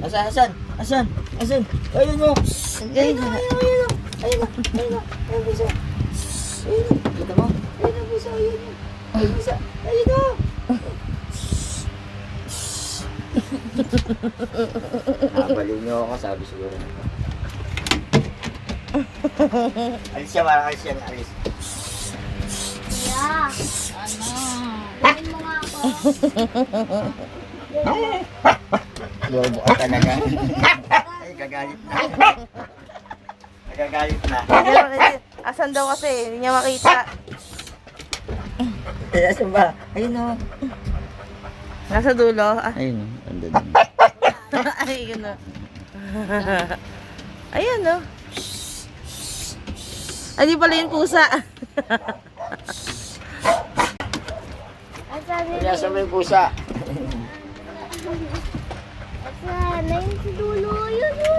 Asan? Ayun o. Ayun o. Ayun o. Pusa. Ayun o. Kita mo? Ayun o, pusa. Ayun o. Ayun pusa. Ayun o. Nakabaliw niyo ako, sabi siguro. Alis siya, parang alis siya. Alis. Yeah. Ano? Gawin mo nga ako. Bobo ka talaga. Ay, gagalit na. Nagagalit na. Asan daw kasi? Hindi niya makita. Asan ba? Ayun o. Nasa dulo. Ah. Ayun o. Andun. Ayun o. Ayun o. Ay, di pala yung pusa. Asan yun? Kaya sa may pusa. Asan? Ayun si dulo. Yun.